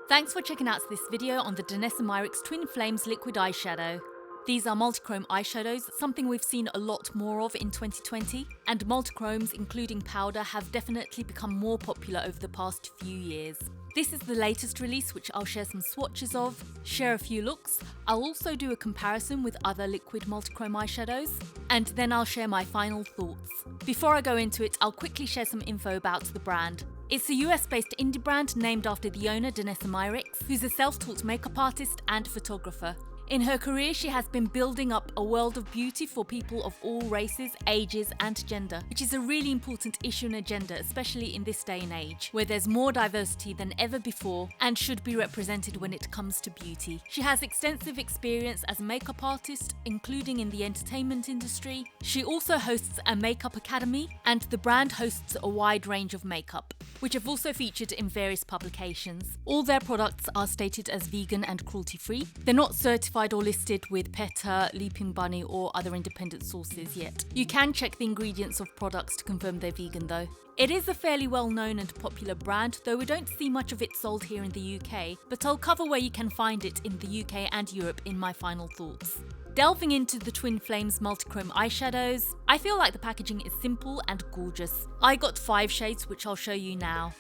Thanks for checking out this video on the Danessa Myricks Twin Flames Liquid Eyeshadow. These are multichrome eyeshadows, something we've seen a lot more of in 2020, and multichromes, including powder, have definitely become more popular over the past few years. This is the latest release, which I'll share some swatches of, share a few looks. I'll also do a comparison with other liquid multichrome eyeshadows, and then I'll share my final thoughts. Before I go into it, I'll quickly share some info about the brand. It's a US-based indie brand named after the owner, Danessa Myricks, who's a self-taught makeup artist and photographer. In her career, she has been building up a world of beauty for people of all races, ages and gender, which is a really important issue and agenda, especially in this day and age, where there's more diversity than ever before and should be represented when it comes to beauty. She has extensive experience as a makeup artist, including in the entertainment industry. She also hosts a makeup academy, and the brand hosts a wide range of makeup, which have also featured in various publications. All their products are stated as vegan and cruelty-free. They're not certified or listed with PETA, Leaping Bunny or other independent sources yet. You can check the ingredients of products to confirm they're vegan though. It is a fairly well-known and popular brand, though we don't see much of it sold here in the UK, but I'll cover where you can find it in the UK and Europe in my final thoughts. Delving into the Twin Flames multichrome eyeshadows, I feel like the packaging is simple and gorgeous. I got 5 shades, which I'll show you now.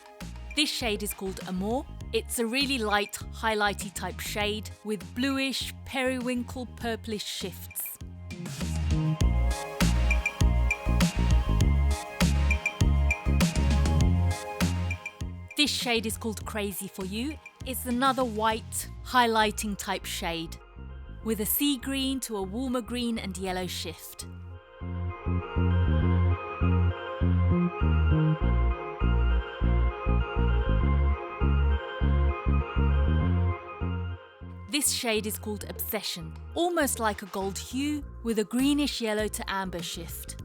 This shade is called Amour. It's a really light, highlighty type shade with bluish, periwinkle, purplish shifts. This shade is called Crazy For You. It's another white, highlighting type shade with a sea green to a warmer green and yellow shift. This shade is called Obsession, almost like a gold hue with a greenish yellow to amber shift.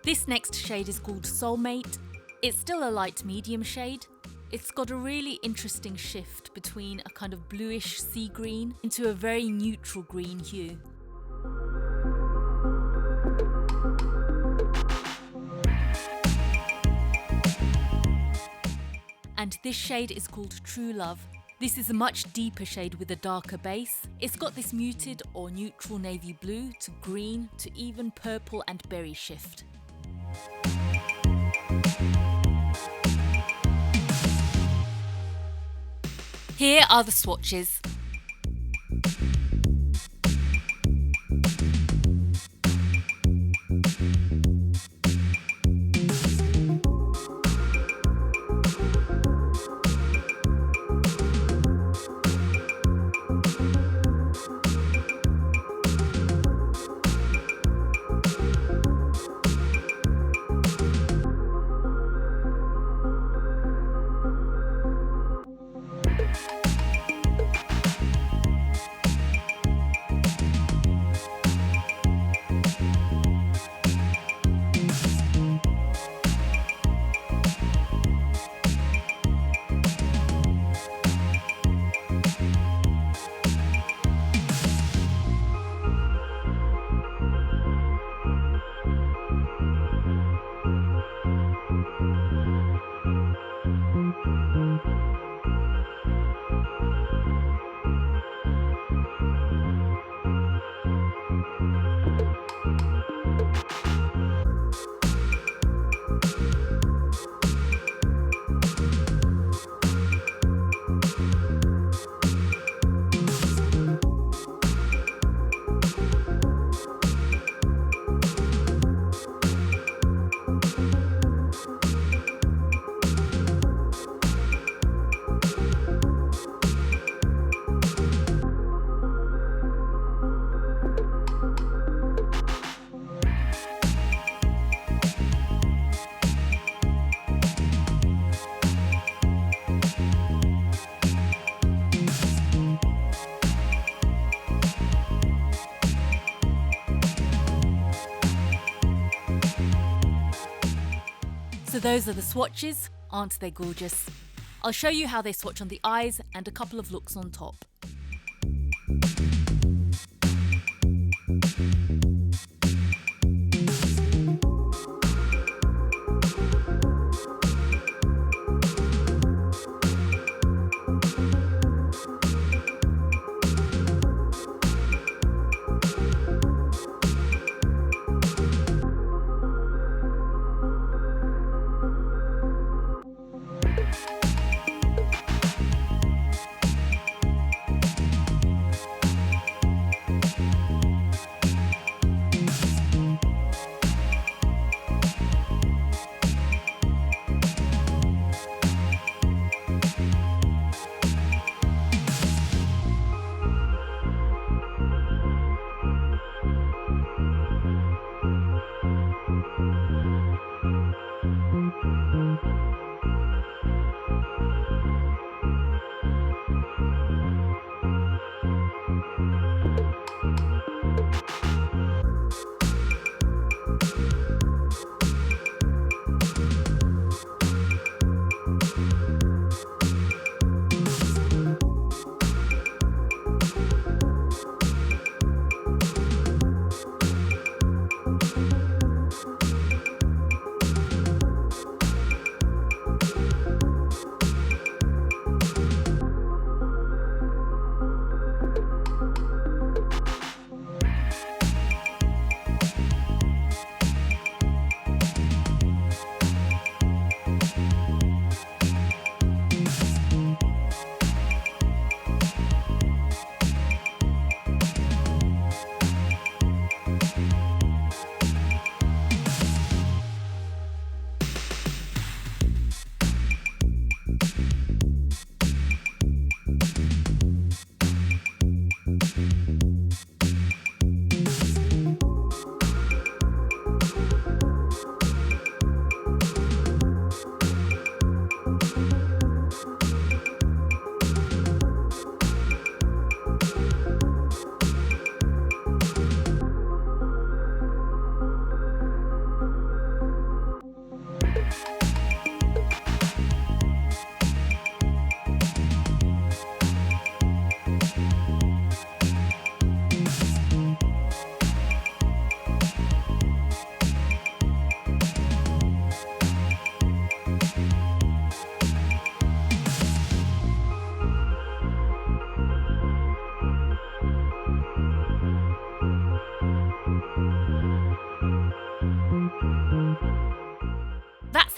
This next shade is called Soulmate. It's still a light medium shade. It's got a really interesting shift between a kind of bluish sea green into a very neutral green hue. And this shade is called True Love. This is a much deeper shade with a darker base. It's got this muted or neutral navy blue to green to even purple and berry shift. Here are the swatches. So those are the swatches, aren't they gorgeous? I'll show you how they swatch on the eyes and a couple of looks on top.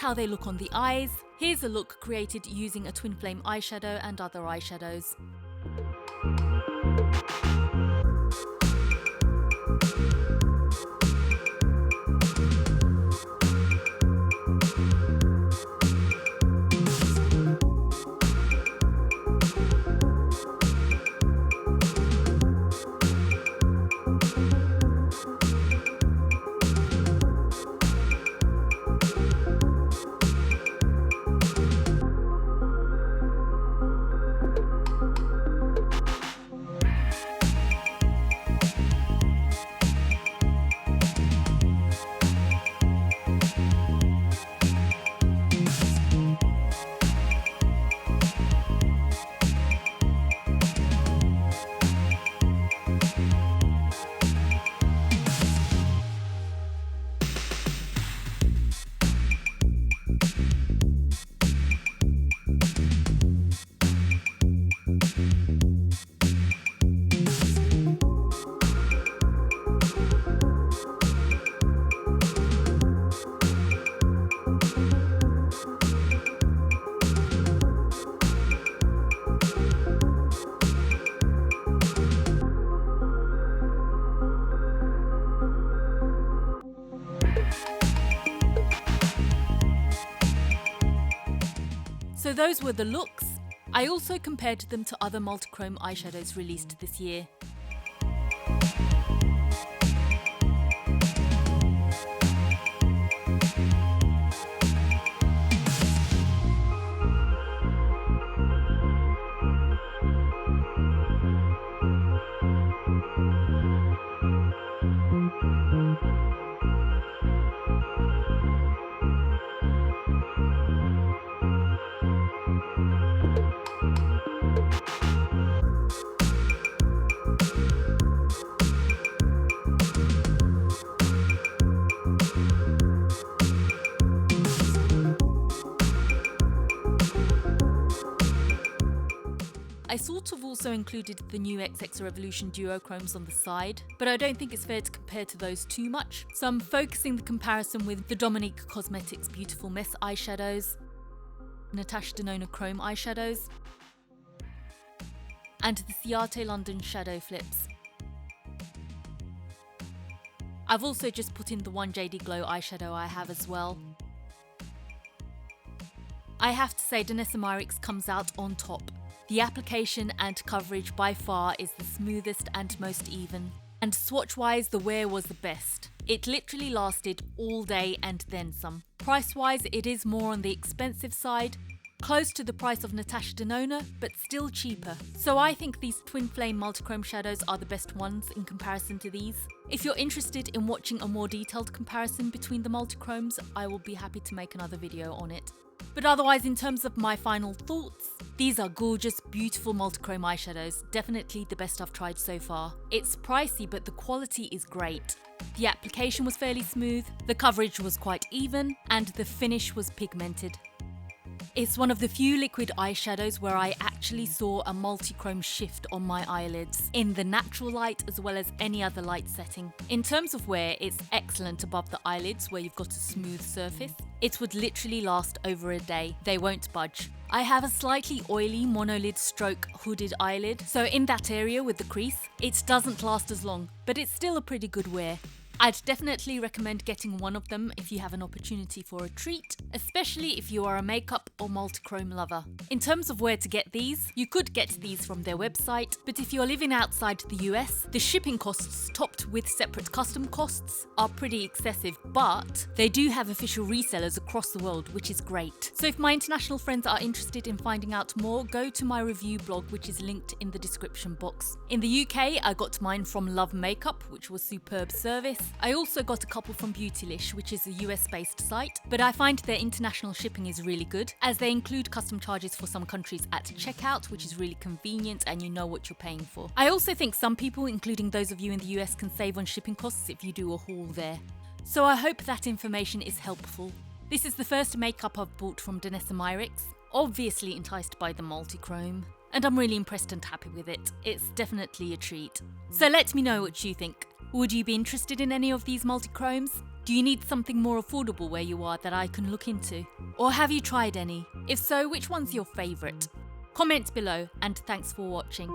how they look on the eyes. Here's a look created using a twin flame eyeshadow and other eyeshadows. So those were the looks. I also compared them to other multichrome eyeshadows released this year. I sort of also included the new XX Revolution duochromes on the side, but I don't think it's fair to compare to those too much, so I'm focusing the comparison with the Dominique Cosmetics Beautiful Mess eyeshadows, Natasha Denona Chrome eyeshadows, and the Ciate London Shadow Flips. I've also just put in the one JD Glow eyeshadow I have as well. I have to say Danessa Myricks comes out on top. The application and coverage by far is the smoothest and most even. And swatch-wise, the wear was the best. It literally lasted all day and then some. Price-wise, it is more on the expensive side, close to the price of Natasha Denona, but still cheaper. So I think these twin flame multichrome shadows are the best ones in comparison to these. If you're interested in watching a more detailed comparison between the multichromes, I will be happy to make another video on it. But otherwise, in terms of my final thoughts, these are gorgeous, beautiful multichrome eyeshadows, definitely the best I've tried so far. It's pricey, but the quality is great. The application was fairly smooth, the coverage was quite even, and the finish was pigmented. It's one of the few liquid eyeshadows where I actually saw a multichrome shift on my eyelids, in the natural light as well as any other light setting. In terms of wear, it's excellent above the eyelids where you've got a smooth surface. It would literally last over a day, they won't budge. I have a slightly oily monolid stroke hooded eyelid, so in that area with the crease, it doesn't last as long, but it's still a pretty good wear. I'd definitely recommend getting one of them if you have an opportunity for a treat, especially if you are a makeup or multichrome lover. In terms of where to get these, you could get these from their website, but if you're living outside the US, the shipping costs topped with separate custom costs are pretty excessive, but they do have official resellers across the world, which is great. So if my international friends are interested in finding out more, go to my review blog, which is linked in the description box. In the UK, I got mine from Love Makeup, which was superb service. I also got a couple from Beautylish, which is a US-based site, but I find their international shipping is really good, as they include custom charges for some countries at checkout, which is really convenient and you know what you're paying for. I also think some people, including those of you in the US, can save on shipping costs if you do a haul there. So I hope that information is helpful. This is the first makeup I've bought from Danessa Myricks, obviously enticed by the multichrome, and I'm really impressed and happy with it. It's definitely a treat. So let me know what you think. Would you be interested in any of these multichromes? Do you need something more affordable where you are that I can look into? Or have you tried any? If so, which one's your favourite? Comment below, and thanks for watching.